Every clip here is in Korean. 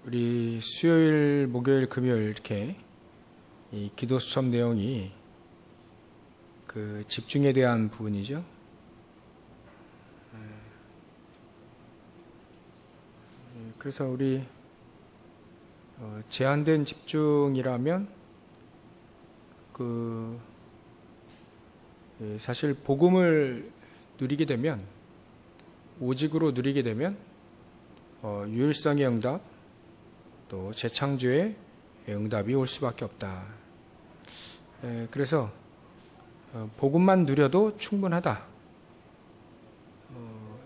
우리 수요일, 목요일, 금요일 이렇게 이 기도 수첩 내용이 그 집중에 대한 부분이죠. 그래서 우리 제한된 집중이라면 사실 복음을 누리게 되면, 오직으로 누리게 되면 유일성의 응답, 또 재창조의 응답이 올 수밖에 없다. 그래서 복음만 누려도 충분하다.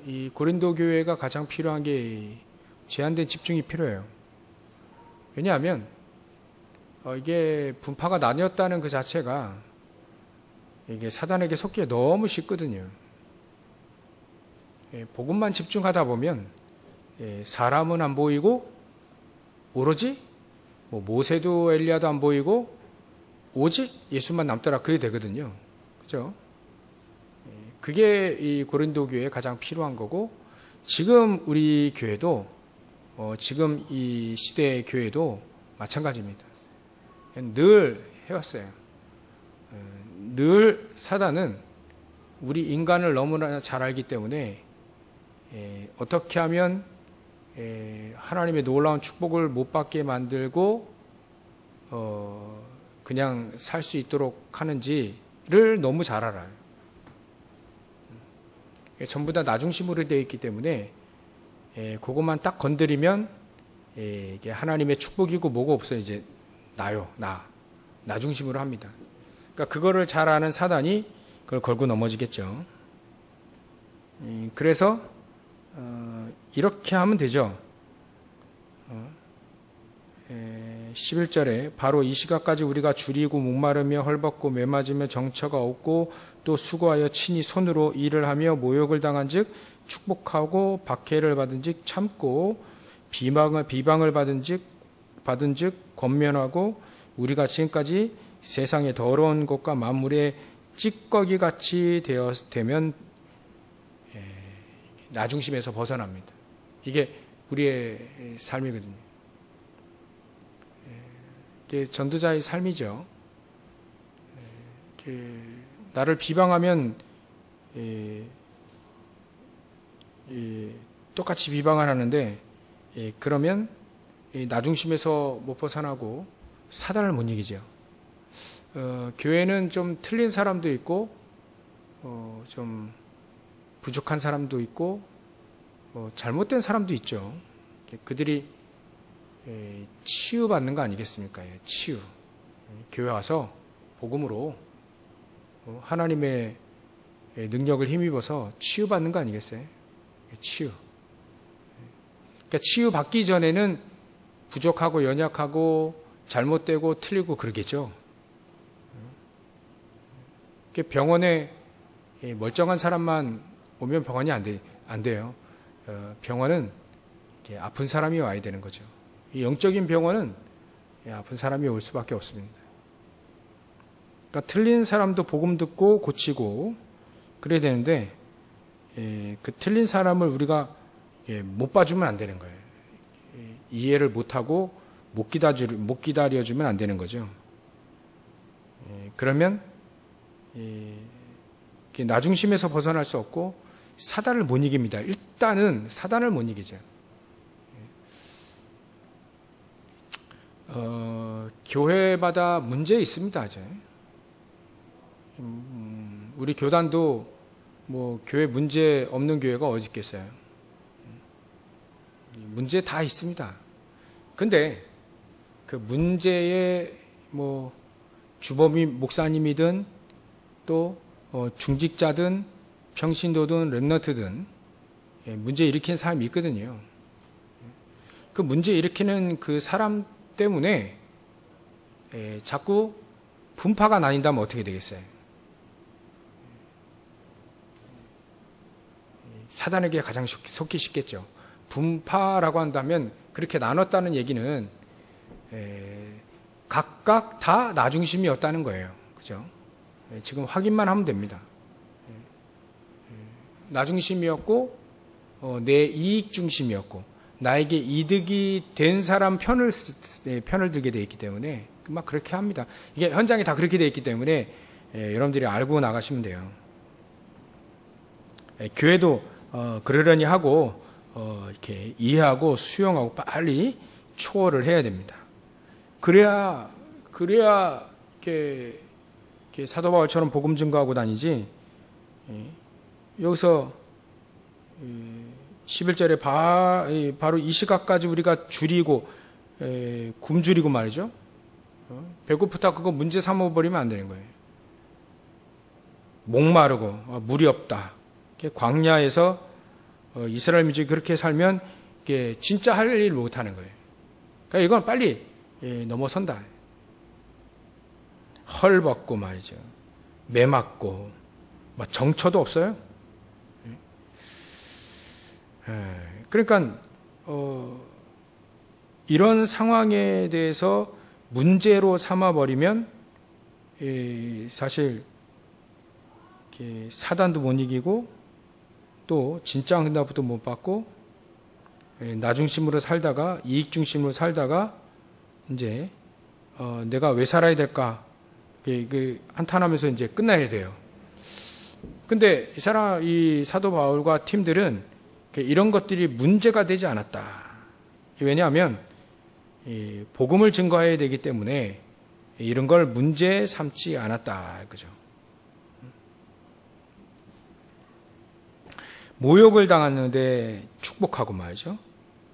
이 고린도 교회가 가장 필요한 게 제한된 집중이 필요해요. 왜냐하면 이게 분파가 나뉘었다는 그 자체가 이게 사단에게 속기에 너무 쉽거든요. 복음만 집중하다 보면 사람은 안 보이고 오로지 모세도 엘리야도 안 보이고 오직 예수만 남더라, 그게 되거든요. 그죠? 그게 이 고린도 교회에 가장 필요한 거고, 지금 우리 교회도 지금 이 시대의 교회도 마찬가지입니다. 늘 해왔어요. 늘 사단은 우리 인간을 너무나 잘 알기 때문에 어떻게 하면 하나님의 놀라운 축복을 못 받게 만들고 그냥 살 수 있도록 하는지를 너무 잘 알아요. 전부 다 나 중심으로 되어 있기 때문에 그것만 딱 건드리면 이게 하나님의 축복이고 뭐가 없어요. 이제 나 중심으로 합니다. 그러니까 그거를 잘 아는 사단이 그걸 걸고 넘어지겠죠. 그래서 이렇게 하면 되죠. 11절에 바로 이 시각까지 우리가 줄이고 목마르며 헐벗고 매맞으며 정처가 없고 또 수고하여 친히 손으로 일을 하며 모욕을 당한 즉 축복하고 박해를 받은 즉 참고 비방을 받은 즉 권면하고 우리가 지금까지 세상의 더러운 것과 만물의 찌꺼기 같이 되면 나 중심에서 벗어납니다. 이게 우리의 삶이거든요. 이게 전도자의 삶이죠. 나를 비방하면 똑같이 비방을 하는데, 그러면 나 중심에서 못 벗어나고 사단을 못 이기죠. 교회는 좀 틀린 사람도 있고 좀 부족한 사람도 있고 잘못된 사람도 있죠. 그들이 치유받는 거 아니겠습니까? 치유. 교회 와서 복음으로 하나님의 능력을 힘입어서 치유받는 거 아니겠어요? 치유. 그러니까 치유받기 전에는 부족하고 연약하고 잘못되고 틀리고 그러겠죠. 병원에 멀쩡한 사람만 오면 병원이 안 돼요. 병원은 아픈 사람이 와야 되는 거죠. 영적인 병원은 아픈 사람이 올 수밖에 없습니다. 그러니까 틀린 사람도 복음 듣고 고치고 그래야 되는데, 그 틀린 사람을 우리가 못 봐주면 안 되는 거예요. 이해를 못하고 못 기다려주면 안 되는 거죠. 그러면 나 중심에서 벗어날 수 없고 사단을 못 이깁니다. 일단은 사단을 못 이기죠. 교회마다 문제 있습니다. 이제 우리 교단도 교회 문제 없는 교회가 어디 있겠어요? 문제 다 있습니다. 근데 그 문제에 주범이 목사님이든 또 중직자든 평신도든 렘넌트든 문제 일으키는 사람이 있거든요. 그 문제 일으키는 그 사람 때문에 자꾸 분파가 나뉜다면 어떻게 되겠어요? 사단에게 가장 속기 쉽겠죠. 분파라고 한다면 그렇게 나눴다는 얘기는 각각 다 나 중심이었다는 거예요. 그죠? 지금 확인만 하면 됩니다. 나 중심이었고 내 이익 중심이었고 나에게 이득이 된 사람 편을 들게 돼 있기 때문에 막 그렇게 합니다. 이게 현장이 다 그렇게 돼 있기 때문에 여러분들이 알고 나가시면 돼요. 교회도 그러려니 하고 이렇게 이해하고 수용하고 빨리 초월을 해야 됩니다. 그래야 이렇게 사도 바울처럼 복음 증거하고 다니지. 여기서 11절에 바로 이 시각까지 우리가 줄이고 굶주리고 말이죠. 배고프다 그거 문제 삼아버리면 안 되는 거예요. 목마르고 물이 없다. 광야에서 이스라엘 민족이 그렇게 살면 진짜 할 일 못하는 거예요. 그러니까 이건 빨리 넘어선다. 헐벗고 말이죠. 매맞고 정처도 없어요. 그러니까 이런 상황에 대해서 문제로 삼아버리면 사실 사단도 못 이기고 또 진짜 응답도 못 받고 나 중심으로 살다가 이익 중심으로 살다가 이제 내가 왜 살아야 될까 한탄하면서 이제 끝나야 돼요. 근데 이 사도 바울과 팀들은 이런 것들이 문제가 되지 않았다. 왜냐하면 복음을 증거해야 되기 때문에 이런 걸 문제 삼지 않았다. 그죠? 모욕을 당하는데 축복하고 말이죠.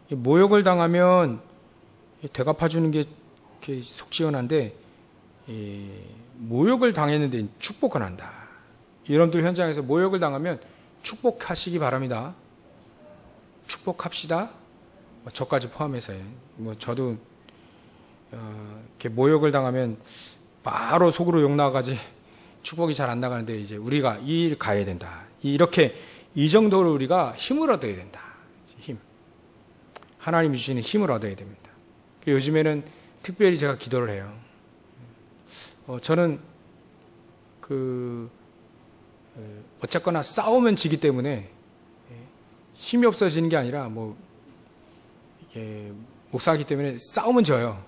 모욕을 당하면 되갚아주는 게 속 시원한데 모욕을 당했는데 축복을 한다. 여러분들 현장에서 모욕을 당하면 축복하시기 바랍니다. 축복합시다. 저까지 포함해서요. 저도 이렇게 모욕을 당하면 바로 속으로 욕 나가지 축복이 잘 안 나가는데 이제 우리가 이 일 가야 된다. 이렇게 이 정도로 우리가 힘을 얻어야 된다. 힘. 하나님이 주시는 힘을 얻어야 됩니다. 요즘에는 특별히 제가 기도를 해요. 저는 어쨌거나 싸우면 지기 때문에 힘이 없어지는 게 아니라 이게 목사이기 때문에 싸우면 져요.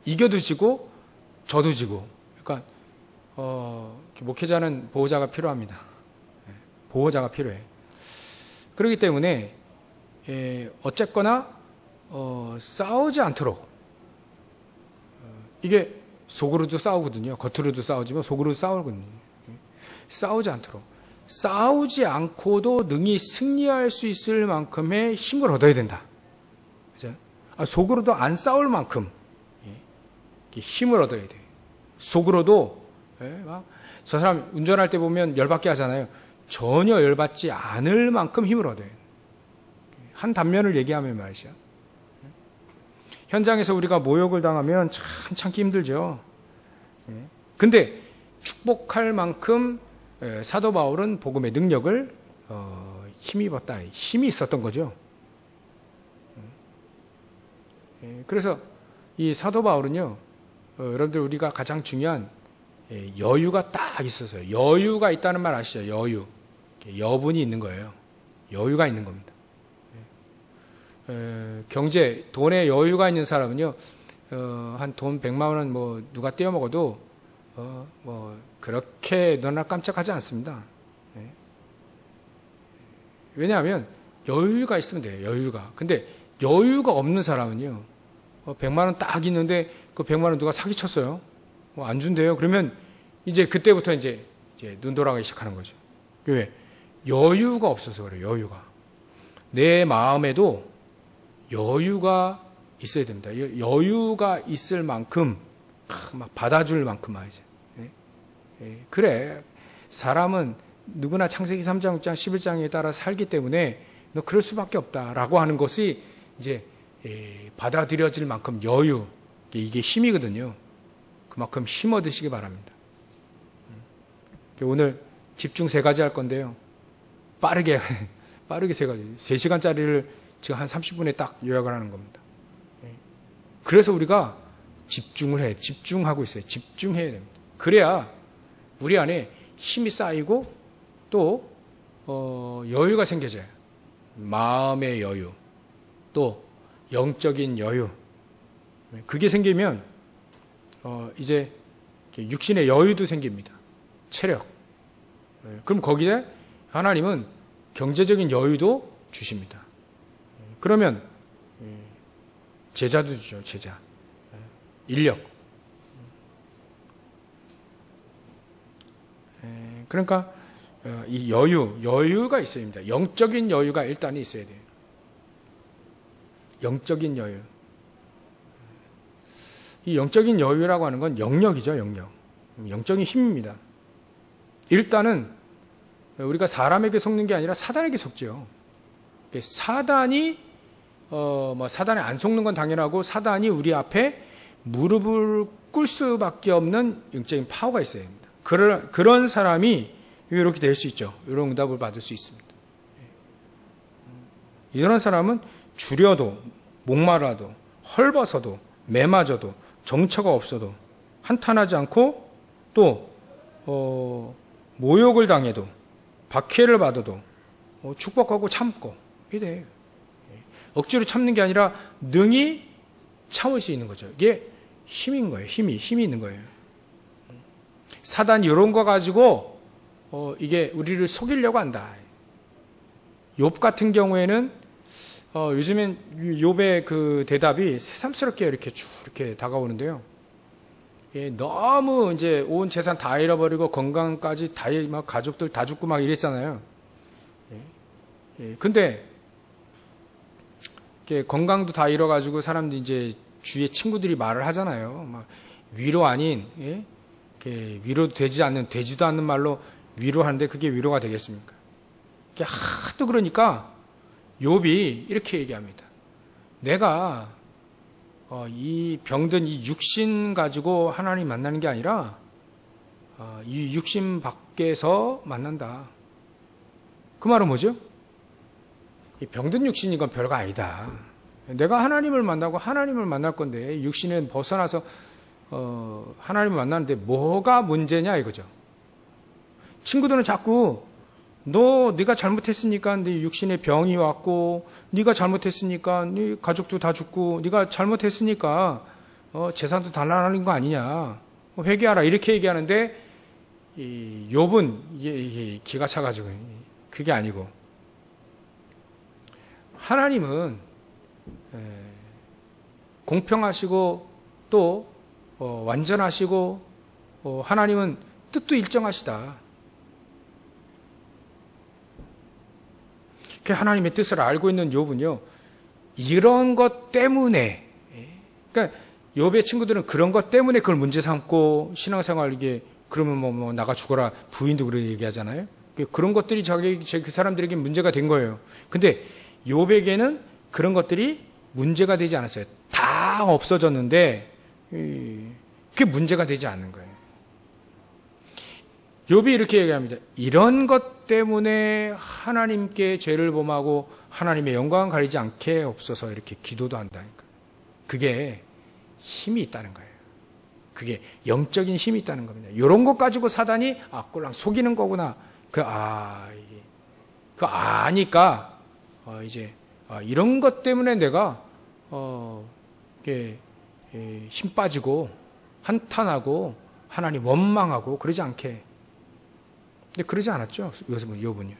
이겨도 지고 저도 지고. 그러니까 목회자는 보호자가 필요합니다. 보호자가 필요해. 그렇기 때문에 어쨌거나 싸우지 않도록 이게 속으로도 싸우거든요. 겉으로도 싸우지만 속으로도 싸우거든요. 싸우지 않도록. 싸우지 않고도 능히 승리할 수 있을 만큼의 힘을 얻어야 된다. 그죠? 속으로도 안 싸울 만큼 힘을 얻어야 돼요. 속으로도 저 사람 운전할 때 보면 열받게 하잖아요. 전혀 열받지 않을 만큼 힘을 얻어요. 한 단면을 얘기하면 말이죠. 현장에서 우리가 모욕을 당하면 참 참기 힘들죠. 근데 축복할 만큼 사도 바울은 복음의 능력을 힘입었다. 힘이 있었던 거죠. 그래서 이 사도 바울은요, 여러분들 우리가 가장 중요한 여유가 딱 있어서요. 여유가 있다는 말 아시죠? 여유. 여분이 있는 거예요. 여유가 있는 겁니다. 경제, 돈에 여유가 있는 사람은요, 한 돈 100만 원 누가 떼어먹어도, 그렇게 너나 깜짝하지 않습니다. 왜냐하면 여유가 있으면 돼요, 여유가. 근데 여유가 없는 사람은요, 100만 원 딱 있는데 그 100만 원 누가 사기쳤어요. 안 준대요. 그러면 이제 그때부터 이제 눈 돌아가기 시작하는 거죠. 왜? 여유가 없어서 그래요, 여유가. 내 마음에도 여유가 있어야 됩니다. 여유가 있을 만큼, 막 받아줄 만큼 말이죠. 그래. 사람은 누구나 창세기 3장, 6장, 11장에 따라 살기 때문에 너 그럴 수밖에 없다라고 하는 것이 이제 받아들여질 만큼 여유, 이게 힘이거든요. 그만큼 힘 얻으시기 바랍니다. 오늘 집중 3가지 할 건데요. 빠르게 3가지. 3시간짜리를 지금 한 30분에 딱 요약을 하는 겁니다. 그래서 우리가 집중을 해. 집중하고 있어요. 집중해야 됩니다. 그래야 우리 안에 힘이 쌓이고 또 여유가 생겨져요. 마음의 여유. 또 영적인 여유. 그게 생기면 이제 육신의 여유도 생깁니다. 체력. 그럼 거기에 하나님은 경제적인 여유도 주십니다. 그러면 제자도 주죠. 제자. 인력. 그러니까 이 여유가 있어야 됩니다. 영적인 여유가 일단 있어야 돼요. 영적인 여유. 이 영적인 여유라고 하는 건 영역이죠, 영역. 영적인 힘입니다. 일단은 우리가 사람에게 속는 게 아니라 사단에게 속죠. 사단이 사단에 안 속는 건 당연하고 사단이 우리 앞에 무릎을 꿇을 수밖에 없는 영적인 파워가 있어야 됩니다. 그런 사람이 이렇게 될 수 있죠. 이런 응답을 받을 수 있습니다. 이런 사람은 줄여도 목마라도 헐벗어도 매맞아도 정처가 없어도 한탄하지 않고 또 모욕을 당해도 박해를 받아도 축복하고 참고 이게 돼요. 억지로 참는 게 아니라 능히 참을 수 있는 거죠. 이게 힘인 거예요. 힘이 있는 거예요. 사단이 이런 거 가지고 이게 우리를 속이려고 한다. 욥 같은 경우에는 요즘엔 욥의 그 대답이 새삼스럽게 이렇게 다가오는데요. 너무 이제 온 재산 다 잃어버리고 건강까지 다 막 가족들 다 죽고 막 이랬잖아요. 근데 건강도 다 잃어가지고 사람들이 이제 주위에 친구들이 말을 하잖아요. 막 위로 아닌 위로도 되지도 않는 말로 위로하는데 그게 위로가 되겠습니까? 하도 그러니까 욥이 이렇게 얘기합니다. 내가 이 병든 이 육신 가지고 하나님 만나는 게 아니라 이 육신 밖에서 만난다. 그 말은 뭐죠? 이 병든 육신인 건 별거 아니다. 내가 하나님을 만나고 하나님을 만날 건데 육신은 벗어나서 하나님을 만나는데 뭐가 문제냐 이거죠. 친구들은 자꾸 네가 잘못했으니까 네 육신에 병이 왔고 네가 잘못했으니까 네 가족도 다 죽고 네가 잘못했으니까 재산도 달라나는 거 아니냐 회개하라 이렇게 얘기하는데 이 욥은 이게 기가 차가지고 그게 아니고 하나님은 공평하시고 또 완전하시고 하나님은 뜻도 일정하시다. 그 하나님의 뜻을 알고 있는 욥은요, 이런 것 때문에, 그러니까 욥의 친구들은 그런 것 때문에 그걸 문제 삼고 신앙생활 이게 그러면 뭐 나가 죽어라 부인도 그렇게 얘기하잖아요. 그런 것들이 그 사람들에게 문제가 된 거예요. 근데 욥에게는 그런 것들이 문제가 되지 않았어요. 다 없어졌는데 그게 문제가 되지 않는 거예요. 욥이 이렇게 얘기합니다. 이런 것 때문에 하나님께 죄를 범하고 하나님의 영광을 가리지 않게 없어서 이렇게 기도도 한다니까. 그게 힘이 있다는 거예요. 그게 영적인 힘이 있다는 겁니다. 이런 것 가지고 사단이 꼴랑 속이는 거구나. 그거 아니까 이제 이런 것 때문에 내가 힘 빠지고 한탄하고 하나님 원망하고 그러지 않게. 근데 그러지 않았죠. 욥은요.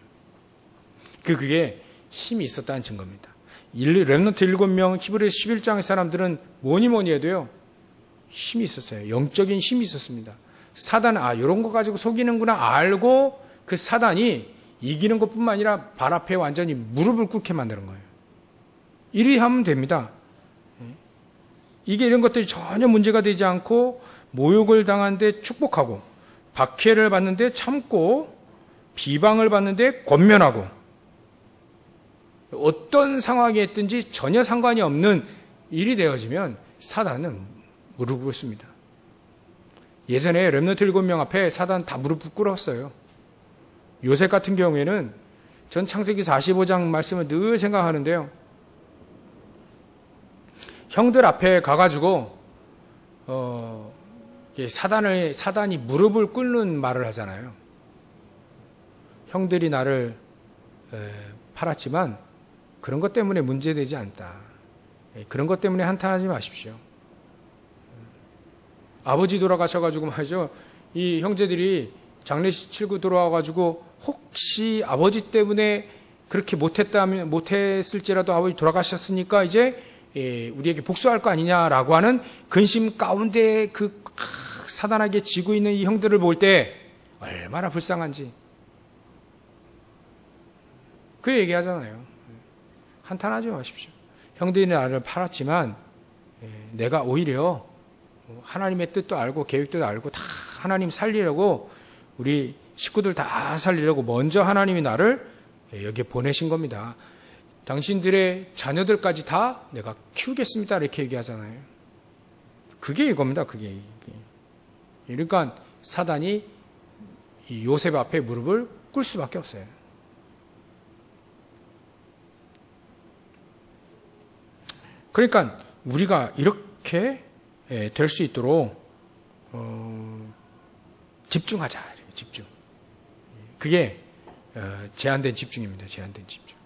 그게 힘이 있었다는 증거입니다. 렘넌트 7명 히브리서 11장의 사람들은 뭐니 해도요. 힘이 있었어요. 영적인 힘이 있었습니다. 사단은 이런 거 가지고 속이는구나 알고 그 사단이 이기는 것뿐만 아니라 발 앞에 완전히 무릎을 꿇게 만드는 거예요. 이리 하면 됩니다. 이게 이런 것들이 전혀 문제가 되지 않고 모욕을 당하는데 축복하고 박해를 받는데 참고 비방을 받는데 권면하고 어떤 상황이 있든지 전혀 상관이 없는 일이 되어지면 사단은 무릎을 꿇습니다. 예전에 렘넌트 7명 앞에 사단 다 무릎 꿇었어요. 요셉 같은 경우에는 전 창세기 45장 말씀을 늘 생각하는데요. 형들 앞에 가가지고 사단이 무릎을 꿇는 말을 하잖아요. 형들이 나를 팔았지만 그런 것 때문에 문제되지 않다. 그런 것 때문에 한탄하지 마십시오. 아버지 돌아가셔가지고 말이죠. 이 형제들이 장례식 치르고 돌아와가지고 혹시 아버지 때문에 그렇게 못했을지라도 아버지 돌아가셨으니까 이제 우리에게 복수할 거 아니냐라고 하는 근심 가운데 그 사단에게 지고 있는 이 형들을 볼 때 얼마나 불쌍한지 그 얘기하잖아요. 한탄하지 마십시오. 형들이 나를 팔았지만 내가 오히려 하나님의 뜻도 알고 계획도 알고 다 하나님 살리려고 우리 식구들 다 살리려고 먼저 하나님이 나를 여기에 보내신 겁니다. 당신들의 자녀들까지 다 내가 키우겠습니다. 이렇게 얘기하잖아요. 그게 이겁니다. 그게. 그러니까 사단이 이 요셉 앞에 무릎을 꿇을 수밖에 없어요. 그러니까 우리가 이렇게 될 수 있도록 집중하자. 집중. 그게 제한된 집중입니다. 제한된 집중.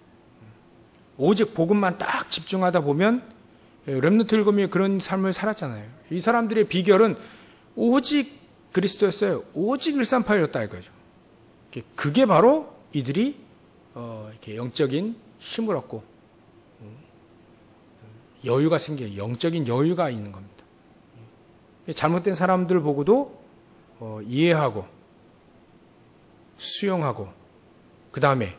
오직 복음만 딱 집중하다 보면 렘넌트 일곱이 그런 삶을 살았잖아요. 이 사람들의 비결은 오직 그리스도였어요. 오직 138였다 이거죠. 그게 바로 이들이 이렇게 영적인 힘을 얻고 여유가 생겨요. 영적인 여유가 있는 겁니다. 잘못된 사람들 보고도 이해하고 수용하고 그 다음에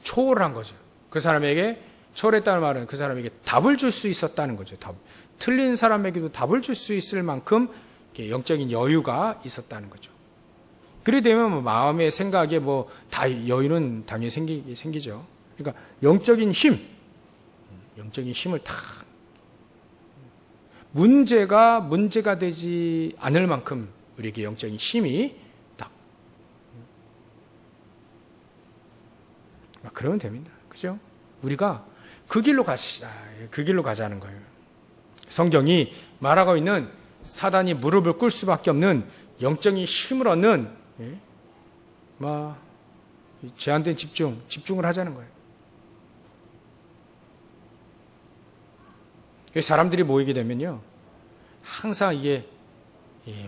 초월한 거죠. 그 사람에게 초월했다는 말은 그 사람에게 답을 줄 수 있었다는 거죠. 답. 틀린 사람에게도 답을 줄 수 있을 만큼 영적인 여유가 있었다는 거죠. 그래 되면 마음의 생각에 다 여유는 당연히 생기죠. 그러니까 영적인 힘을 다 문제가 되지 않을 만큼 우리에게 영적인 힘이 딱 그러면 됩니다. 그죠? 우리가 그 길로 가시다. 그 길로 가자는 거예요. 성경이 말하고 있는 사단이 무릎을 꿇을 수밖에 없는 영적인 힘을 얻는 제한된 집중을 하자는 거예요. 사람들이 모이게 되면요, 항상 이게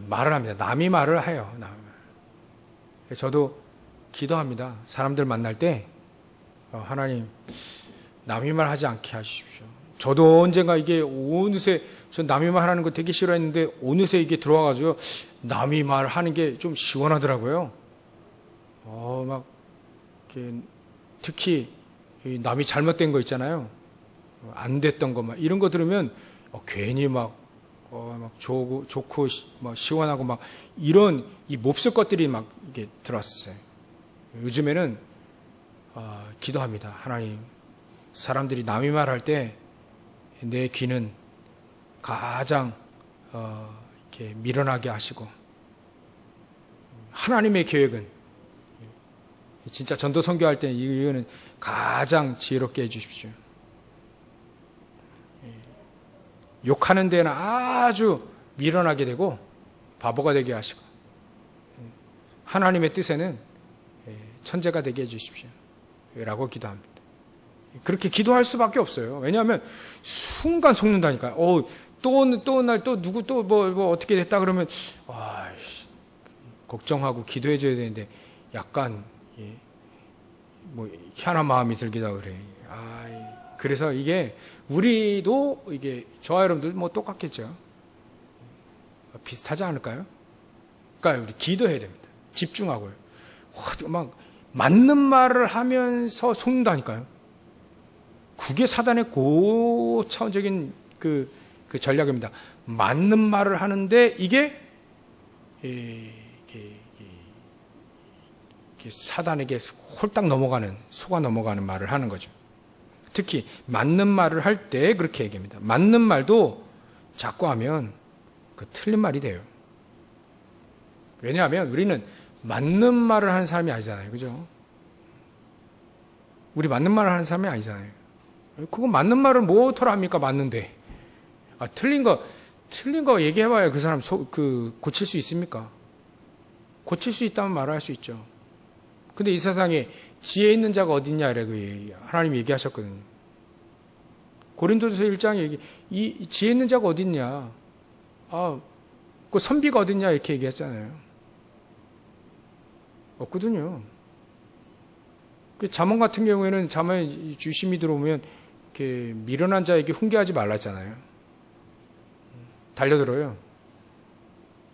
말을 합니다. 남이 말을 해요. 저도 기도합니다. 사람들 만날 때 하나님 남이 말하지 않게 하십시오. 저도 언젠가 이게 어느새 전 남이 말하는 거 되게 싫어했는데 어느새 이게 들어와가지고 남이 말하는 게 좀 시원하더라고요. 막 특히 남이 잘못된 거 있잖아요. 안 됐던 거 막 이런 거 들으면 괜히 막 좋고 막 시원하고 막 이런 이 몹쓸 것들이 막 이게 들어왔어요. 요즘에는 기도합니다. 하나님, 사람들이 남이 말할 때 내 귀는 가장 이렇게 미련하게 하시고 하나님의 계획은 진짜 전도 선교할 때 이거는 가장 지혜롭게 해주십시오. 욕하는 데는 아주 미련하게 되고 바보가 되게 하시고 하나님의 뜻에는 천재가 되게 해주십시오. 라고 기도합니다. 그렇게 기도할 수밖에 없어요. 왜냐하면 순간 속는다니까요. 또 날 또 누구 또 뭐 어떻게 됐다 그러면 걱정하고 기도해줘야 되는데 약간 희한한 마음이 들기도 그래. 그래서 이게 우리도 이게 저와 여러분들 똑같겠죠. 비슷하지 않을까요? 그러니까 우리 기도해야 됩니다. 집중하고요. 막 맞는 말을 하면서 속는다니까요. 그게 사단의 고차원적인 그 전략입니다. 맞는 말을 하는데 이게 사단에게 홀딱 넘어가는, 속아 넘어가는 말을 하는 거죠. 특히 맞는 말을 할 때 그렇게 얘기합니다. 맞는 말도 자꾸 하면 그 틀린 말이 돼요. 왜냐하면 우리는 맞는 말을 하는 사람이 아니잖아요. 그죠? 우리 맞는 말을 하는 사람이 아니잖아요. 그거 맞는 말은 뭐더라 합니까? 맞는데. 틀린 거 얘기해봐야 그 사람 고칠 수 있습니까? 고칠 수 있다면 말할 수 있죠. 근데 이 세상에 지혜 있는 자가 어딨냐, 이라고 하나님이 얘기하셨거든요. 고린도전서 1장 얘기, 이 지혜 있는 자가 어디 있냐? 그 선비가 어디 있냐? 이렇게 얘기했잖아요. 없거든요. 그 잠언 같은 경우에는 잠언에 주심이 들어오면 이렇게 미련한 자에게 훈계하지 말랐잖아요. 달려들어요.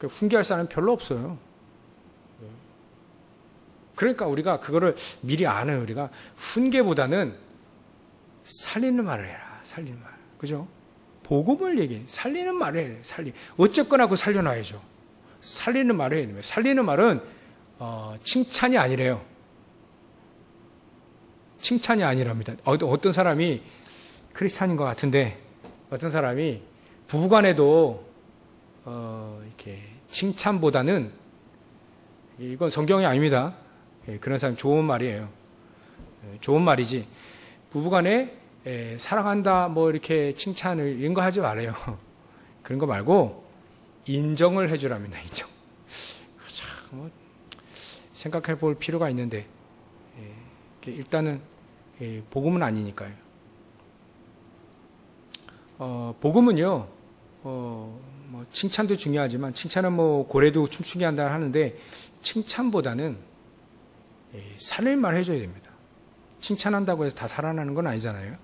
훈계할 사람이 별로 없어요. 그러니까 우리가 그거를 미리 아는, 우리가 훈계보다는 살리는 말을 해라. 살리는 말. 그죠? 복음을 얘기해. 살리는 말을 해. 어쨌거나 그거 살려놔야죠. 살리는 말을 해야 됩니다. 살리는 말은 칭찬이 아니래요. 칭찬이 아니랍니다. 어떤 사람이 크리스찬인 것 같은데, 어떤 사람이 부부간에도 이렇게 칭찬보다는, 이건 성경이 아닙니다. 그런 사람 좋은 말이에요. 좋은 말이지. 부부간에 사랑한다 뭐 이렇게 칭찬을 이런 거 하지 말아요. 그런 거 말고 인정을 해주랍니다. 인정. 참 생각해 볼 필요가 있는데 일단은 복음은 아니니까요. 복음은요. 뭐 칭찬도 중요하지만 칭찬은 뭐 고래도 춤추게 한다 하는데 칭찬보다는 살릴만 해줘야 됩니다. 칭찬한다고 해서 다 살아나는 건 아니잖아요.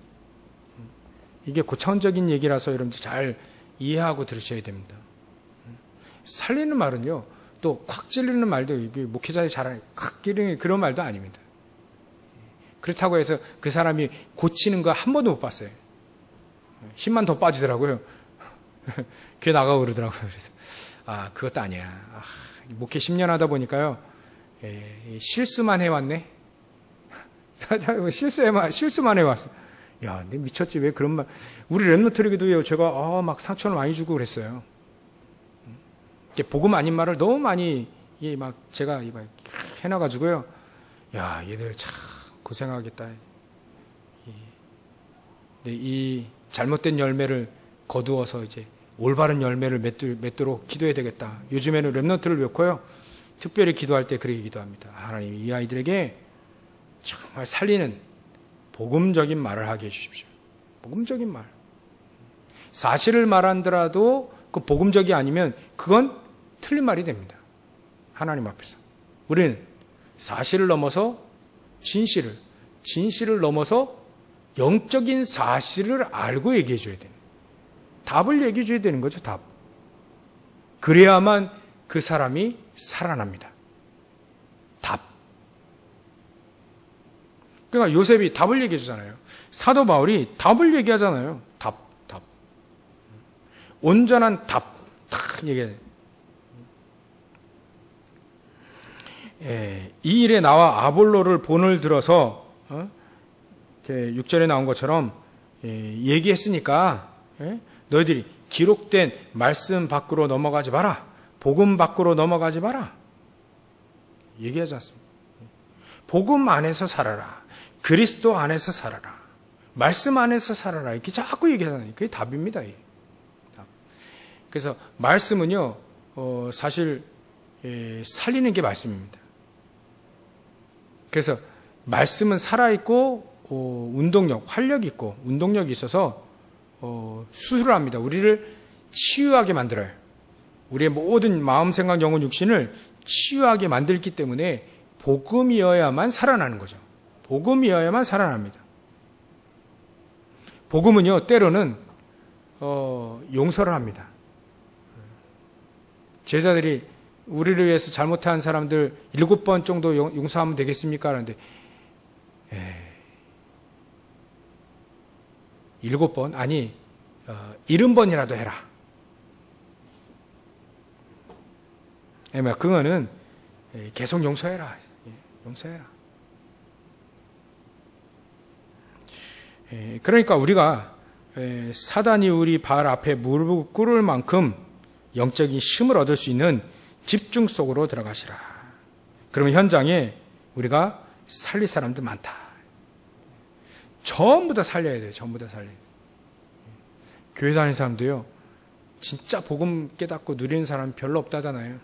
이게 고차원적인 얘기라서 여러분들 잘 이해하고 들으셔야 됩니다. 살리는 말은요, 또 콱 찔리는 말도 이게 목회자의 잘하는 콱 찔리는 그런 말도 아닙니다. 그렇다고 해서 그 사람이 고치는 거 한 번도 못 봤어요. 힘만 더 빠지더라고요. 귀에 나가고 그러더라고요. 그래서 그것도 아니야. 목회 10년 하다 보니까요, 실수만 해왔네. 실수만 해왔어. 야, 내 미쳤지. 왜 그런 말. 우리 랩노트리기도요, 제가, 막 상처를 많이 주고 그랬어요. 복음 아닌 말을 너무 많이, 제가 해놔가지고요. 야, 얘들 참 고생하겠다. 이 잘못된 열매를 거두어서 이제 올바른 열매를 맺도록 기도해야 되겠다. 요즘에는 랩노트를 놓고요. 특별히 기도할 때 그렇게 기도합니다. 하나님, 이 아이들에게 정말 살리는 복음적인 말을 하게 해주십시오. 복음적인 말. 사실을 말한더라도 그 복음적이 아니면 그건 틀린 말이 됩니다. 하나님 앞에서. 우리는 사실을 넘어서 진실을 넘어서 영적인 사실을 알고 얘기해 줘야 됩니다. 답을 얘기해 줘야 되는 거죠, 답. 그래야만 그 사람이 살아납니다. 답. 그러니까 요셉이 답을 얘기해 주잖아요. 사도 바울이 답을 얘기하잖아요. 답. 온전한 답. 딱 얘기해. 이 일에 나와 아볼로를 본을 들어서 6절에 나온 것처럼 얘기했으니까 너희들이 기록된 말씀 밖으로 넘어가지 마라. 복음 밖으로 넘어가지 마라. 얘기하지 않습니다. 복음 안에서 살아라. 그리스도 안에서 살아라. 말씀 안에서 살아라. 이렇게 자꾸 얘기하잖아요. 그게 답입니다. 그래서 말씀은요, 사실 살리는 게 말씀입니다. 그래서 말씀은 살아있고 운동력, 활력이 있고 운동력이 있어서 수술을 합니다. 우리를 치유하게 만들어요. 우리의 모든 마음, 생각, 영혼, 육신을 치유하게 만들기 때문에 복음이어야만 살아나는 거죠. 복음이어야만 살아납니다. 복음은요, 때로는 용서를 합니다. 제자들이 우리를 위해서 잘못한 사람들 7번 정도 용서하면 되겠습니까? 하는데 7번? 아니 70번이라도 해라. 그거는 계속 용서해라. 용서해라. 그러니까 우리가 사단이 우리 발 앞에 무릎을 꿇을 만큼 영적인 힘을 얻을 수 있는 집중 속으로 들어가시라. 그러면 현장에 우리가 살릴 사람들 많다. 전부 다 살려야 돼요. 전부 다 살려야 돼요. 교회 다니는 사람도요, 진짜 복음 깨닫고 누리는 사람 별로 없다잖아요.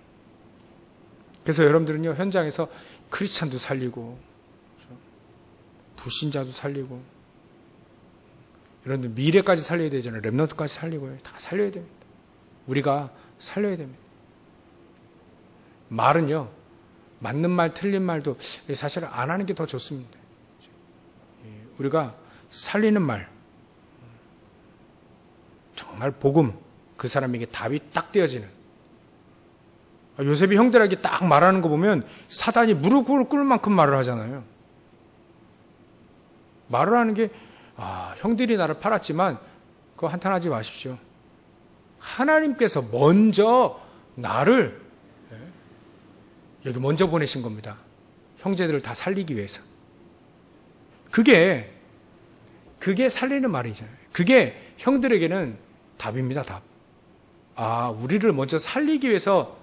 그래서 여러분들은요, 현장에서 크리스찬도 살리고, 불신자도 살리고, 여러분들 미래까지 살려야 되잖아요. 렘넌트까지 살리고요. 다 살려야 됩니다. 우리가 살려야 됩니다. 말은요, 맞는 말, 틀린 말도 사실 안 하는 게 더 좋습니다. 우리가 살리는 말, 정말 복음, 그 사람에게 답이 딱 되어지는. 요셉이 형들에게 딱 말하는 거 보면 사단이 무릎을 꿇을 만큼 말을 하잖아요. 말을 하는 게, 형들이 나를 팔았지만 그거 한탄하지 마십시오. 하나님께서 먼저 나를 여기 먼저 보내신 겁니다. 형제들을 다 살리기 위해서. 그게 살리는 말이잖아요. 그게 형들에게는 답입니다, 답. 우리를 먼저 살리기 위해서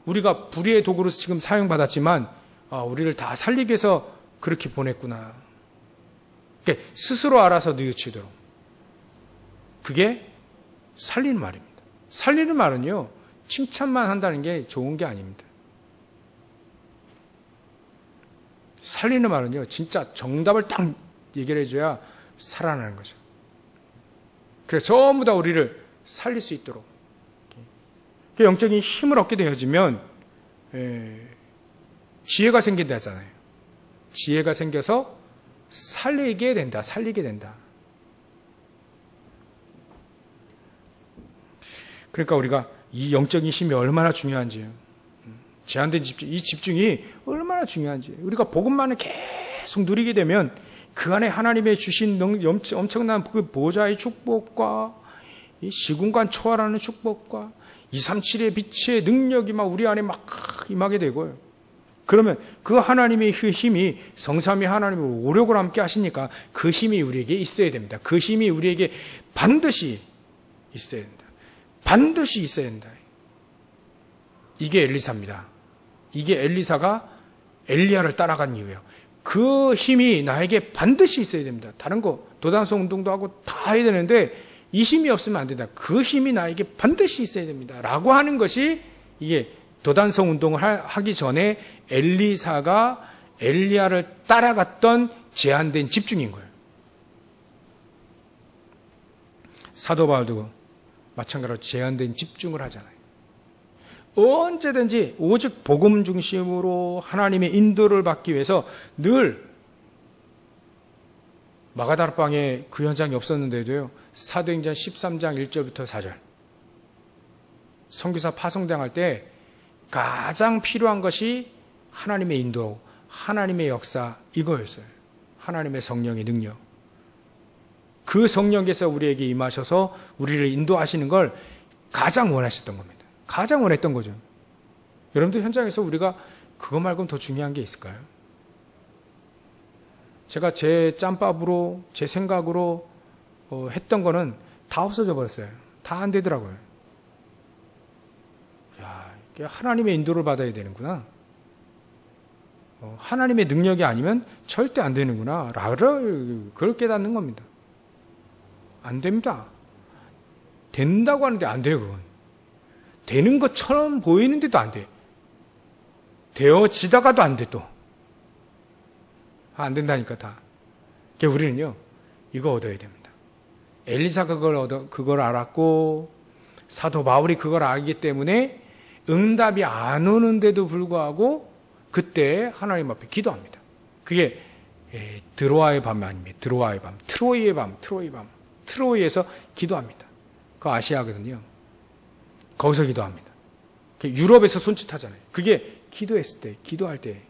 우리가 불의의 도구로 지금 사용받았지만, 우리를 다 살리기 위해서 그렇게 보냈구나. 그러니까 스스로 알아서 뉘우치도록. 그게 살리는 말입니다. 살리는 말은요, 칭찬만 한다는 게 좋은 게 아닙니다. 살리는 말은요, 진짜 정답을 딱 얘기를 해줘야 살아나는 거죠. 그래서 전부 다 우리를 살릴 수 있도록. 영적인 힘을 얻게 되어지면, 지혜가 생긴다 하잖아요. 지혜가 생겨서 살리게 된다. 그러니까 우리가 이 영적인 힘이 얼마나 중요한지요. 제한된 집중, 이 집중이 얼마나 중요한지. 우리가 복음만을 계속 누리게 되면 그 안에 하나님의 주신 엄청난 그 보좌의 축복과 이 시공간 초월하는 축복과 237의 빛의 능력이 막 우리 안에 막 임하게 되고요. 그러면 그 하나님의 그 힘이 성삼위 하나님의 오력을 함께 하시니까 그 힘이 우리에게 있어야 됩니다. 그 힘이 우리에게 반드시 있어야 된다. 반드시 있어야 된다. 이게 엘리사입니다. 이게 엘리사가 엘리야를 따라간 이유예요. 그 힘이 나에게 반드시 있어야 됩니다. 다른 거 도단성 운동도 하고 다 해야 되는데 이 힘이 없으면 안 된다. 그 힘이 나에게 반드시 있어야 됩니다. 라고 하는 것이 이게 도단성 운동을 하기 전에 엘리사가 엘리야를 따라갔던 제한된 집중인 거예요. 사도 바울도 마찬가지로 제한된 집중을 하잖아요. 언제든지 오직 복음 중심으로 하나님의 인도를 받기 위해서 늘 마가다락방에 그 현장이 없었는데도요. 사도행전 13장 1절부터 4절 선교사 파송당할 때 가장 필요한 것이 하나님의 인도, 하나님의 역사 이거였어요. 하나님의 성령의 능력. 그 성령께서 우리에게 임하셔서 우리를 인도하시는 걸 가장 원하셨던 겁니다. 가장 원했던 거죠. 여러분들 현장에서 우리가 그거 말고는 더 중요한 게 있을까요? 제가 제 짬밥으로 제 생각으로 했던 거는 다 없어져 버렸어요. 다 안 되더라고요. 야, 하나님의 인도를 받아야 되는구나. 하나님의 능력이 아니면 절대 안 되는구나. 그걸 깨닫는 겁니다. 안 됩니다. 된다고 하는데 안 돼요, 그건. 되는 것처럼 보이는데도 안 돼. 되어지다가도 안 돼, 또. 안 된다니까, 다. 그러니까 우리는요, 이거 얻어야 됩니다. 엘리사가 그걸 알았고, 사도 바울이 그걸 알기 때문에 응답이 안 오는데도 불구하고, 그때 하나님 앞에 기도합니다. 그게 드로아의 밤 아닙니다. 드로아의 밤. 트로이의 밤. 트로이에서 기도합니다. 그거 아시아거든요. 거기서 기도합니다. 유럽에서 손짓하잖아요. 그게 기도했을 때, 기도할 때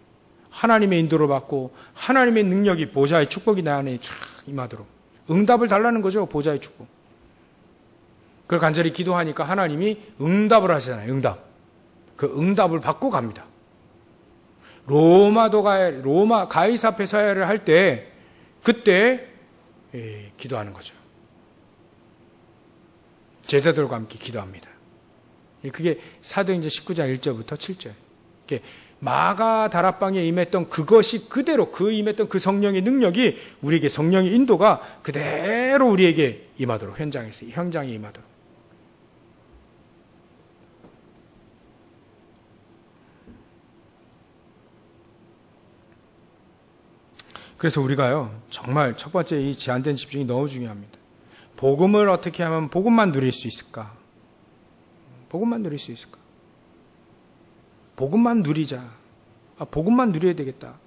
하나님의 인도를 받고 하나님의 능력이 보좌의 축복이 나 안에 쫙 임하도록 응답을 달라는 거죠. 보좌의 축복. 그걸 간절히 기도하니까 하나님이 응답을 하시잖아요. 응답. 그 응답을 받고 갑니다. 로마 가이사 페사야를 할 때 그때 기도하는 거죠. 제자들과 함께 기도합니다. 그게 사도행전 19장 1절부터 7절. 마가 다락방에 임했던 그것이 그대로 임했던 그 성령의 능력이 우리에게 성령의 인도가 그대로 우리에게 임하도록 현장에 임하도록. 그래서 우리가요 정말 첫 번째 이 제한된 집중이 너무 중요합니다. 복음을 어떻게 하면 복음만 누릴 수 있을까? 복음만 누릴 수 있을까? 복음만 누리자. 복음만 누려야 되겠다.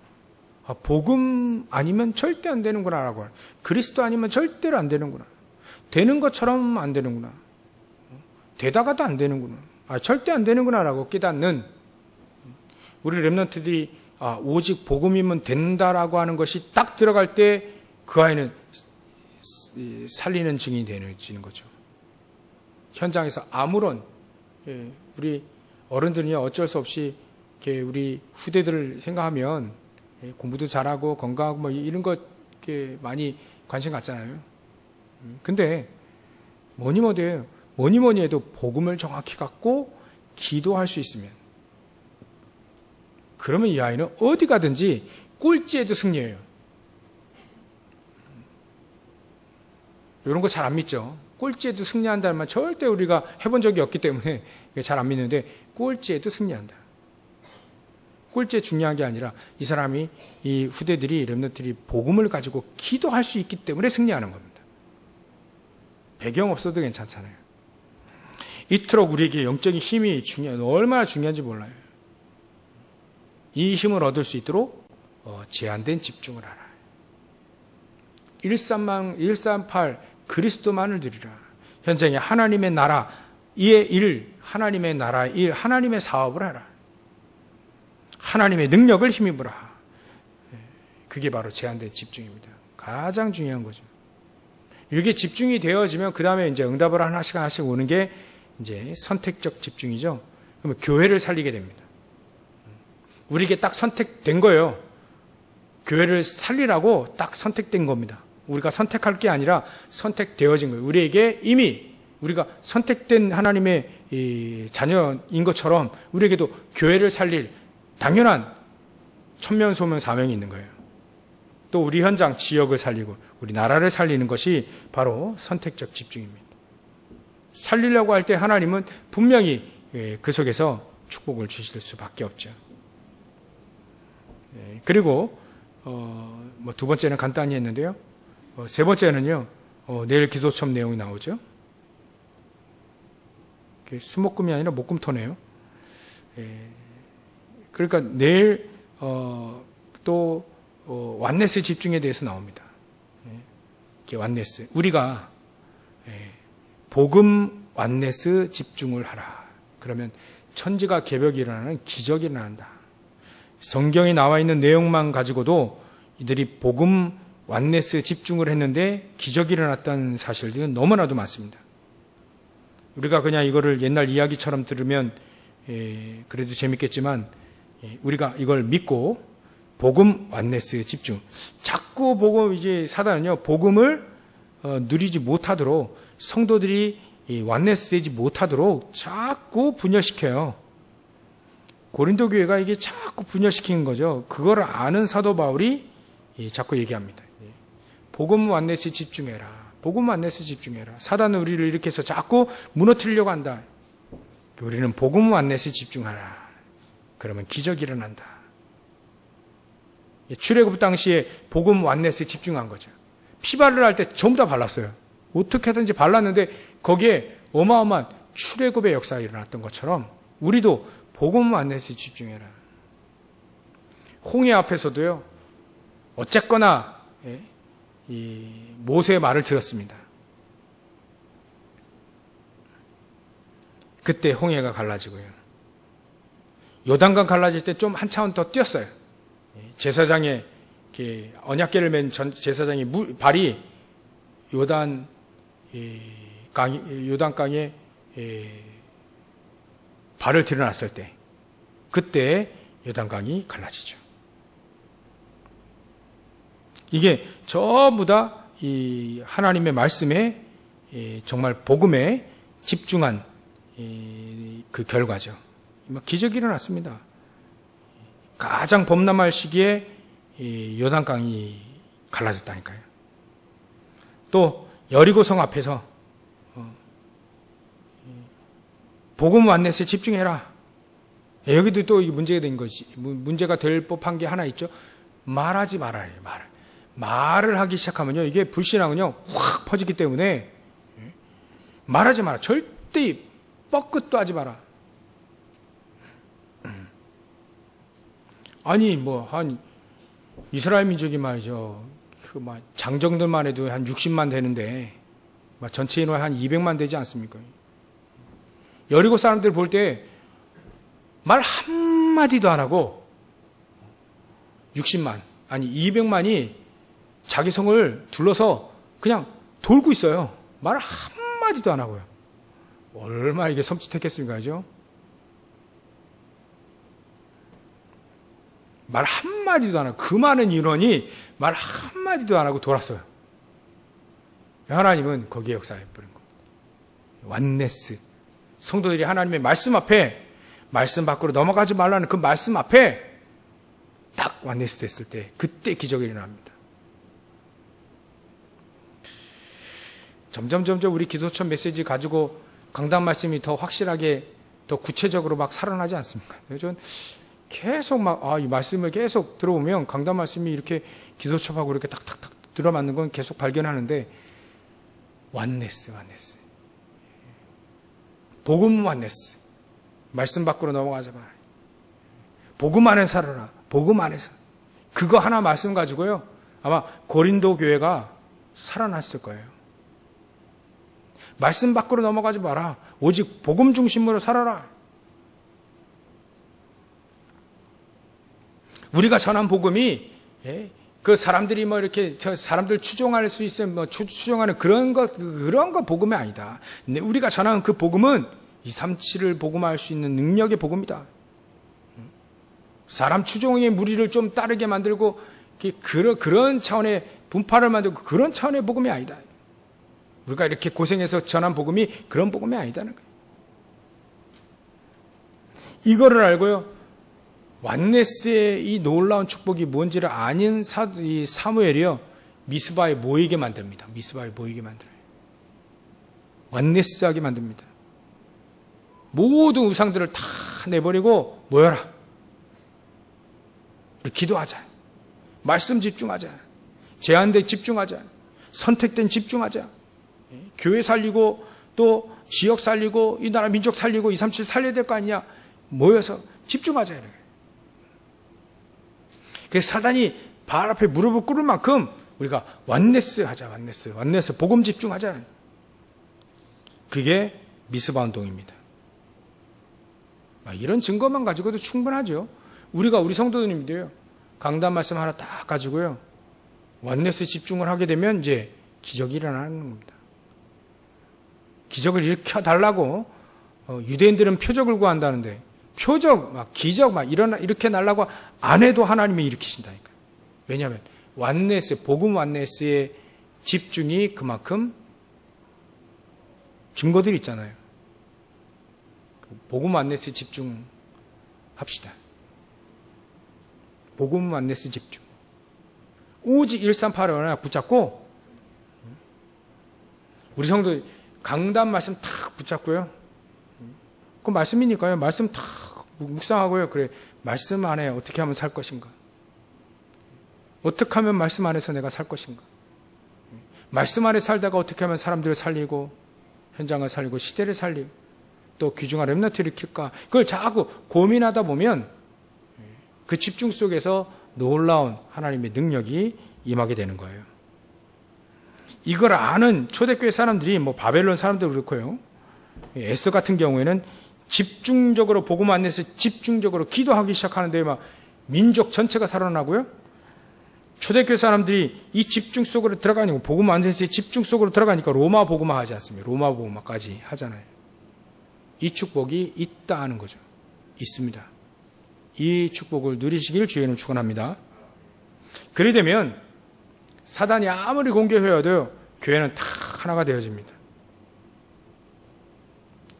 복음 아니면 절대 안 되는구나 라고. 그리스도 아니면 절대로 안 되는구나. 되는 것처럼 안 되는구나. 되다가도 안 되는구나. 절대 안 되는구나 라고 깨닫는 우리 렘넌트들이 오직 복음이면 된다라고 하는 것이 딱 들어갈 때 그 아이는 살리는 증인이 되는 거죠. 현장에서 아무런 우리 어른들은요 어쩔 수 없이 이렇게 우리 후대들을 생각하면 공부도 잘하고 건강하고 뭐 이런 것 많이 관심 갖잖아요. 근데 뭐니 해도 복음을 정확히 갖고 기도할 수 있으면 그러면 이 아이는 어디 가든지 꼴찌에도 승리해요. 이런 거 잘 안 믿죠. 꼴찌에도 승리한다는 말 절대 우리가 해본 적이 없기 때문에 잘 안 믿는데 꼴찌에도 승리한다. 꼴찌에 중요한 게 아니라 이 사람이 이 후대들이 렘넌트들이 복음을 가지고 기도할 수 있기 때문에 승리하는 겁니다. 배경 없어도 괜찮잖아요. 이토록 우리에게 영적인 힘이 얼마나 중요한지 몰라요. 이 힘을 얻을 수 있도록 제한된 집중을 하라. 138 그리스도만을 드리라. 현장에 하나님의 나라 이의 일, 하나님의 나라 일, 하나님의 사업을 하라. 하나님의 능력을 힘입으라. 그게 바로 제한된 집중입니다. 가장 중요한 거죠. 이게 집중이 되어지면 그 다음에 이제 응답을 하나씩 오는 게 이제 선택적 집중이죠. 그러면 교회를 살리게 됩니다. 우리에게 딱 선택된 거예요. 교회를 살리라고 딱 선택된 겁니다. 우리가 선택할 게 아니라 선택되어진 거예요. 우리에게 이미 우리가 선택된 하나님의 자녀인 것처럼 우리에게도 교회를 살릴 당연한 천면소면 사명이 있는 거예요. 또 우리 현장 지역을 살리고 우리 나라를 살리는 것이 바로 선택적 집중입니다. 살리려고 할 때 하나님은 분명히 그 속에서 축복을 주실 수밖에 없죠. 그리고 두 번째는 간단히 했는데요. 세 번째는요. 내일 기도처럼 내용이 나오죠. 수목금이 아니라 목금토네요. 그러니까 내일 또 완네스 집중에 대해서 나옵니다. 완네스. 우리가 복음 완네스 집중을 하라. 그러면 천지가 개벽이 일어나는 기적이 일어난다. 성경에 나와 있는 내용만 가지고도 이들이 복음 완네스 집중을 했는데 기적이 일어났다는 사실들은 너무나도 많습니다. 우리가 그냥 이거를 옛날 이야기처럼 들으면 그래도 재밌겠지만 우리가 이걸 믿고 복음 완네스 집중. 자꾸 복음 이제 사단은요 복음을 누리지 못하도록 성도들이 완네스 되지 못하도록 자꾸 분열시켜요. 고린도 교회가 이게 자꾸 분열시키는 거죠. 그걸 아는 사도 바울이 자꾸 얘기합니다. 복음 완네스 집중해라. 복음 완네스 집중해라. 사단은 우리를 이렇게 해서 자꾸 무너뜨리려고 한다. 우리는 복음 완네스 집중하라. 그러면 기적이 일어난다. 출애굽 당시에 복음 완네스 집중한 거죠. 피발을 할 때 전부 다 발랐어요. 어떻게든지 발랐는데 거기에 어마어마한 출애굽의 역사가 일어났던 것처럼 우리도 복음 완네스 집중해라. 홍해 앞에서도요. 어쨌거나 이 모세의 말을 들었습니다. 그때 홍해가 갈라지고요. 요단강 갈라질 때 좀 한 차원 더 뛰었어요. 제사장의 언약궤를 맨 제사장의 발이 요단강에 발을 들여놨을 때 그때 요단강이 갈라지죠. 이게 전부 다 이 하나님의 말씀에 정말 복음에 집중한 그 결과죠. 기적이 일어났습니다. 가장 범람할 시기에 요단강이 갈라졌다니까요. 또 여리고성 앞에서 복음 완네스에 집중해라. 여기도 또 문제가 된 것이 문제가 될 법한 게 하나 있죠. 말하지 말아요. 말을 하기 시작하면요, 이게 불신앙은요 확 퍼지기 때문에 말하지 마라. 절대 뻐끗도 하지 마라. 아니 한 이스라엘 민족이 말이죠. 장정들만 해도 한 60만 되는데 전체 인원 한 200만 되지 않습니까? 여리고 사람들 볼 때 말 한마디도 안 하고 60만 아니 200만이 자기 성을 둘러서 그냥 돌고 있어요. 말 한마디도 안 하고요. 얼마나 이게 섬찟했겠습니까? 그죠? 말 한마디도 안 하고 그 많은 인원이 말 한마디도 안 하고 돌았어요. 하나님은 거기에 역사해버린 겁니다. 완네스. 성도들이 하나님의 말씀 앞에 말씀 밖으로 넘어가지 말라는 그 말씀 앞에 딱 완네스 됐을 때 그때 기적이 일어납니다. 점점 우리 기도처 메시지 가지고 강단 말씀이 더 확실하게 더 구체적으로 막 살아나지 않습니까? 저는 계속 이 말씀을 계속 들어보면 강단 말씀이 이렇게 기도처하고 이렇게 탁탁탁 들어맞는 건 계속 발견하는데 완네스. 복음 완네스. 말씀 밖으로 넘어가지 마라. 복음 안에 살아라. 복음 안에서. 그거 하나 말씀 가지고요. 아마 고린도 교회가 살아났을 거예요. 말씀 밖으로 넘어가지 마라. 오직 복음 중심으로 살아라. 우리가 전한 복음이 그 사람들이 이렇게 사람들 추종할 수 있으면 추종하는 그런 거 복음이 아니다. 우리가 전하는 그 복음은 237을 복음할 수 있는 능력의 복음이다. 사람 추종의 무리를 좀 따르게 만들고 그런 차원의 분파를 만들고 그런 차원의 복음이 아니다. 우리가 이렇게 고생해서 전한 복음이 그런 복음이 아니다는 거예요. 이거를 알고요. 완네스의 이 놀라운 축복이 뭔지를 아는 이 사무엘이요. 미스바에 모이게 만듭니다. 미스바에 모이게 만들어요. 완네스하게 만듭니다. 모든 우상들을 다 내버리고 모여라. 우리 기도하자. 말씀 집중하자. 제한된 집중하자. 선택된 집중하자. 교회 살리고 또 지역 살리고 이 나라 민족 살리고 237 살려야 될 거 아니냐. 모여서 집중하자. 그래서 사단이 발 앞에 무릎을 꿇을 만큼 우리가 완네스 하자. 완네스 복음 집중하자. 그게 미스바 운동입니다. 이런 증거만 가지고도 충분하죠. 우리가 우리 성도님들이요. 강단 말씀 하나 딱 가지고요. 완네스 집중을 하게 되면 이제 기적이 일어나는 겁니다. 기적을 일으켜달라고 유대인들은 표적을 구한다는데 표적, 기적 이렇게 날라고 안 해도 하나님이 일으키신다니까요. 왜냐하면 완네스, 복음 완네스의 집중이 그만큼 증거들이 있잖아요. 복음 완네스 집중합시다. 복음 완네스 집중. 오직 138을 하나 붙잡고 우리 성도 강단 말씀 탁 붙잡고요. 그 말씀이니까요. 말씀 탁 묵상하고요. 그래, 말씀 안에 어떻게 하면 살 것인가? 어떻게 하면 말씀 안에서 내가 살 것인가? 말씀 안에 살다가 어떻게 하면 사람들을 살리고 현장을 살리고 시대를 살리고 또 귀중한 렘넌트를 일으킬까? 그걸 자꾸 고민하다 보면 그 집중 속에서 놀라운 하나님의 능력이 임하게 되는 거예요. 이걸 아는 초대교회 사람들이 바벨론 사람도 그렇고요. 에스더 같은 경우에는 집중적으로 복음 안에서 집중적으로 기도하기 시작하는데 민족 전체가 살아나고요. 초대교회 사람들이 이 집중 속으로 들어가니까 복음 안에서의 집중 속으로 들어가니까 로마 복음화 하지 않습니까? 로마 복음화까지 하잖아요. 이 축복이 있다 하는 거죠. 있습니다. 이 축복을 누리시길 주의는 축원합니다. 그래 되면 사단이 아무리 공격해도 교회는 다 하나가 되어집니다.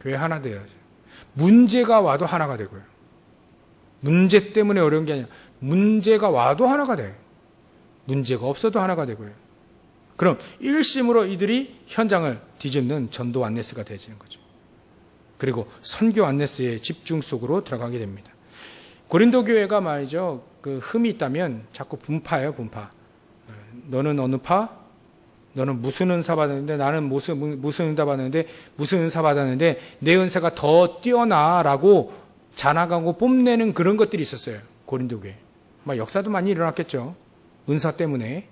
교회 하나 되어야죠. 문제가 와도 하나가 되고요. 문제 때문에 어려운 게 아니라 문제가 와도 하나가 돼요. 문제가 없어도 하나가 되고요. 그럼 일심으로 이들이 현장을 뒤집는 전도 안네스가 되어지는 거죠. 그리고 선교 안네스의 집중 속으로 들어가게 됩니다. 고린도 교회가 말이죠. 그 흠이 있다면 자꾸 분파예요, 분파. 너는 어느 파? 너는 무슨 은사 받았는데 나는 무슨 은사 받았는데 무슨 은사 받았는데 내 은사가 더 뛰어나라고 자랑하고 뽐내는 그런 것들이 있었어요. 고린도 교회. 막 역사도 많이 일어났겠죠. 은사 때문에.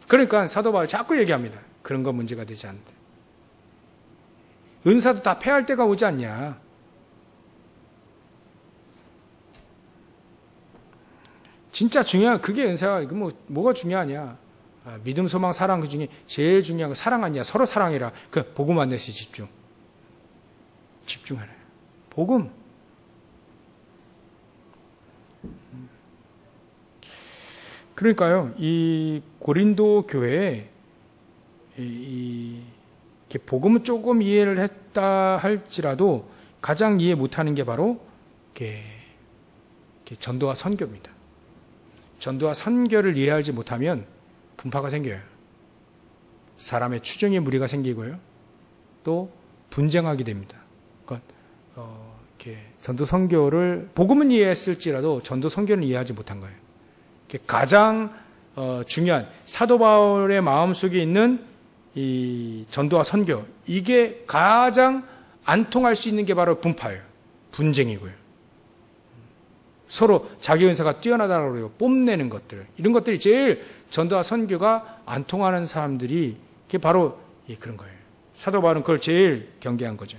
그러니까 사도 바울이 자꾸 얘기합니다. 그런 건 문제가 되지 않는다. 은사도 다 패할 때가 오지 않냐. 진짜 중요한 그게 은사가 뭐가 중요하냐. 믿음, 소망, 사랑 그 중에 제일 중요한 건 사랑 아니야. 서로 사랑해라. 그 복음 안에서 집중하라. 복음. 그러니까요, 이 고린도 교회에 이렇게 복음은 조금 이해를 했다 할지라도 가장 이해 못하는 게 바로 이렇게 전도와 선교입니다. 전도와 선교를 이해하지 못하면 분파가 생겨요. 사람의 추종의 무리가 생기고요, 또 분쟁하게 됩니다. 그러니까 이렇게 전도 선교를 복음은 이해했을지라도 전도 선교는 이해하지 못한 거예요. 가장 중요한 사도 바울의 마음속에 있는 이 전도와 선교, 이게 가장 안 통할 수 있는 게 바로 분파예요. 분쟁이고요. 서로 자기 은사가 뛰어나다고 그래요. 뽐내는 것들, 이런 것들이 제일 전도와 선교가 안 통하는 사람들이 그게 바로 그런 거예요. 사도 바울은 그걸 제일 경계한 거죠.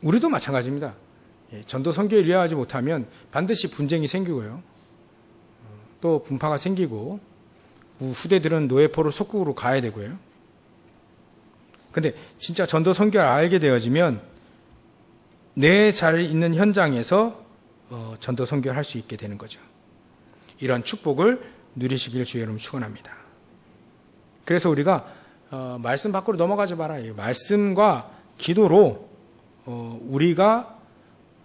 우리도 마찬가지입니다. 전도 선교를 이해하지 못하면 반드시 분쟁이 생기고요, 또 분파가 생기고 후대들은 노예포로 속국으로 가야 되고요. 근데 진짜 전도 선교를 알게 되어지면 내 자리에 있는 현장에서 전도 선교를 할 수 있게 되는 거죠. 이런 축복을 누리시길 주의 이름으로 축원합니다. 그래서 우리가 말씀 밖으로 넘어가지 말아요. 말씀과 기도로 우리가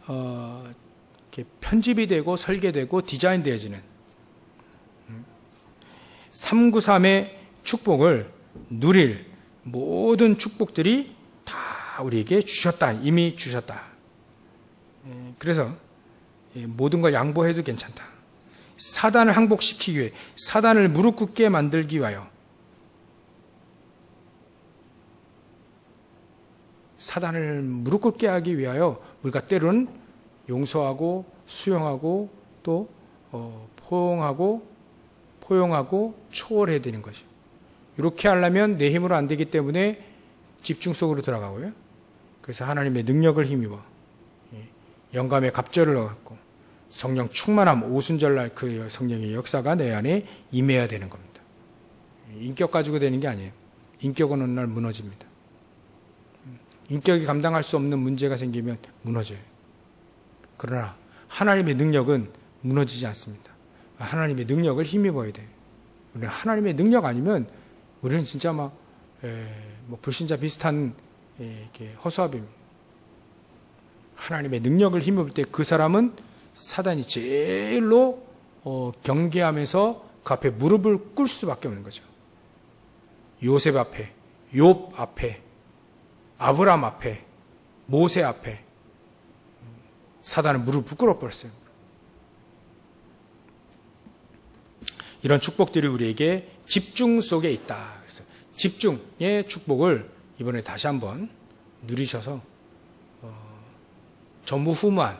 이렇게 편집이 되고 설계되고 디자인되어지는 393의 축복을 누릴 모든 축복들이 다 우리에게 주셨다. 이미 주셨다. 그래서 모든 걸 양보해도 괜찮다. 사단을 항복시키기 위해, 사단을 무릎 꿇게 만들기 위하여, 사단을 무릎 꿇게 하기 위하여 우리가 때로는 용서하고 수용하고 또 포용하고 초월해야 되는 것이죠. 이렇게 하려면 내 힘으로 안 되기 때문에 집중 속으로 들어가고요. 그래서 하나님의 능력을 힘입어 영감의 갑절을 얻고 성령 충만함, 오순절날 그 성령의 역사가 내 안에 임해야 되는 겁니다. 인격 가지고 되는 게 아니에요. 인격은 어느 날 무너집니다. 인격이 감당할 수 없는 문제가 생기면 무너져요. 그러나 하나님의 능력은 무너지지 않습니다. 하나님의 능력을 힘입어야 돼요. 우리는 하나님의 능력 아니면 우리는 진짜 불신자 비슷한 허수아비입니다. 하나님의 능력을 힘입을 때 그 사람은 사단이 제일로 경계하면서 그 앞에 무릎을 꿇을 수밖에 없는 거죠. 요셉 앞에, 욥 앞에, 아브라함 앞에, 모세 앞에 사단은 무릎을 꿇어버렸어요. 이런 축복들이 우리에게 집중 속에 있다. 그래서 집중의 축복을 이번에 다시 한번 누리셔서 전무후무한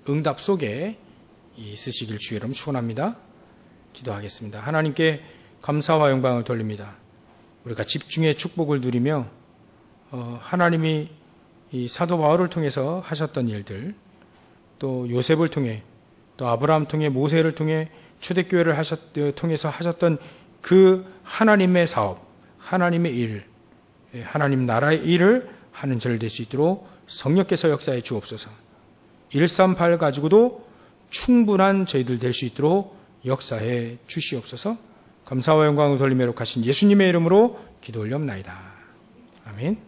응답 속에 있으시길 주의 이름 축원합니다. 기도하겠습니다. 하나님께 감사와 영광을 돌립니다. 우리가 집중의 축복을 누리며 하나님이 이 사도 바울을 통해서 하셨던 일들, 또 요셉을 통해, 또 아브라함 통해, 모세를 통해, 초대교회를 통해서 하셨던 그 하나님의 사업, 하나님의 일, 하나님 나라의 일을 하는 저를 될 수 있도록 성령께서 역사해 주옵소서. 138 가지고도 충분한 저희들 될 수 있도록 역사해 주시옵소서. 감사와 영광을 돌리며 하신 예수님의 이름으로 기도 올려옵나이다. 아멘.